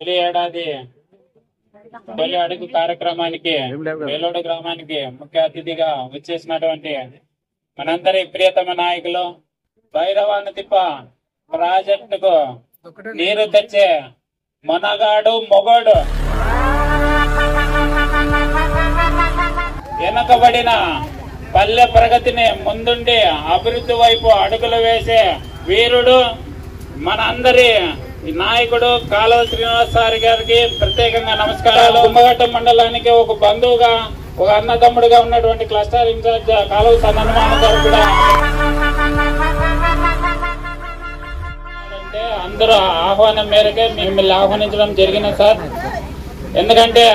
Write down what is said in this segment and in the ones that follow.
తొలి ఏడాది తొలి అడుగు కార్యక్రమానికి వేలోడు గ్రామానికి ముఖ్య అతిథిగా వచ్చేసినటువంటి మనందరి ప్రియతమ నాయకులు భైరవాన్ని తిప్ప ప్రాజెక్టుకు నీరు తెచ్చే మొనగాడు మొగోడు వెనుకబడిన పల్లె ప్రగతిని ముందుండి అభివృద్ధి వైపు అడుగులు వేసే వీరుడు మనందరి నాయకుడు కాలువ శ్రీనివాసరావు గారికి ప్రత్యేకంగా నమస్కారాలు. కుమ్మగట్ట మండలానికి ఒక బంధువుగా ఒక అన్నదమ్ముడుగా ఉన్నటువంటి క్లస్టర్ ఇన్ఛార్జ్ కాలువ సన్నమాన గారు కూడా అందరూ ఆహ్వానం మేరకే మిమ్మల్ని ఆహ్వానించడం జరిగింది సార్. ఎందుకంటే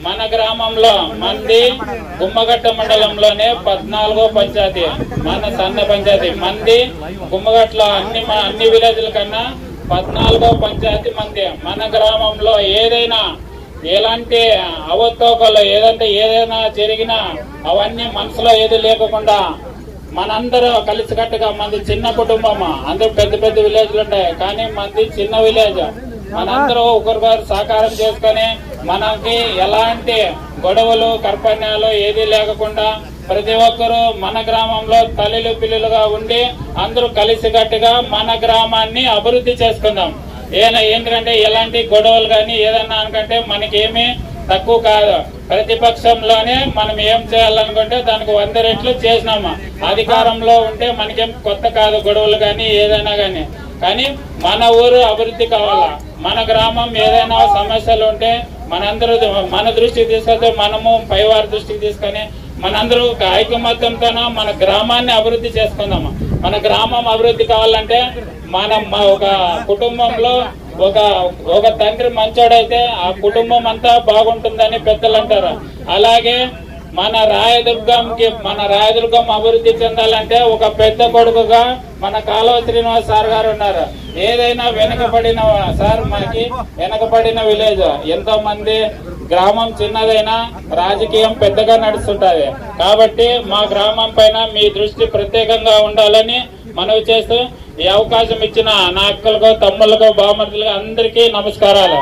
మన గ్రామంలో మంది గుమ్మగట్ట మండలంలోనే 14వ పంచాయతీ మన సన్న పంచాయతీ మంది గుమ్మగట్లో అన్ని విలేజ్ల కన్నా 14వ పంచాయతీ మంది. మన గ్రామంలో ఏదైనా ఎలాంటి అవతోకలు ఏదైనా జరిగినా అవన్నీ మనసులో ఏది లేకుండా మనందరూ కలిసికట్టుగా మంది చిన్న కుటుంబం, అందరూ పెద్ద పెద్ద విలేజ్లు ఉంటాయి కానీ మంది చిన్న విలేజ్. మనందరూ ఒకరికొకరు సహకారం చేసుకుని మనకి ఎలాంటి గొడవలు కర్పణ్యాలు ఏది లేకుండా ప్రతి ఒక్కరూ మన గ్రామంలో తల్లిలు పిల్లలుగా ఉండి అందరూ కలిసికట్టుగా మన గ్రామాన్ని అభివృద్ధి చేసుకుందాం. ఏంటంటే ఎలాంటి గొడవలు కానీ ఏదన్నా అనుకుంటే మనకేమీ తక్కువ కాదు. ప్రతిపక్షంలోనే మనం ఏం చేయాలనుకుంటే దానికి 100 రెట్లు చేసినాము. అధికారంలో ఉంటే మనకేం కొత్త కాదు గొడవలు కానీ ఏదైనా కానీ మన ఊరు అభివృద్ధి కావాలా. మన గ్రామం ఏదైనా సమస్యలు ఉంటే మనందరూ మన దృష్టికి తీసుకొస్తే మనము పైవారి దృష్టికి తీసుకొని మనందరూ ఐకమత్యంతో మన గ్రామాన్ని అభివృద్ధి చేసుకుందాము. మన గ్రామం అభివృద్ధి కావాలంటే మనం ఒక కుటుంబంలో ఒక తండ్రి మంచోడైతే ఆ కుటుంబం అంతా బాగుంటుందని పెద్దలు అంటారు. అలాగే మన రాయదుర్గం అభివృద్ధి చెందాలంటే ఒక పెద్ద కొడుకుగా మన కాలువ శ్రీనివాస్ సార్ గారు ఉన్నారు. ఏదైనా వెనుకబడిన సార్ మనకి వెనుకబడిన విలేజ్ ఎంతో మంది గ్రామం చిన్నదైనా రాజకీయం పెద్దగా నడుస్తుంటది. కాబట్టి మా గ్రామం పైన మీ దృష్టి ప్రత్యేకంగా ఉండాలని మనవి చేస్తూ ఈ అవకాశం ఇచ్చిన నా అక్కలకు తమ్ముళ్ళకు బామర్దులకు అందరికీ నమస్కారాలు.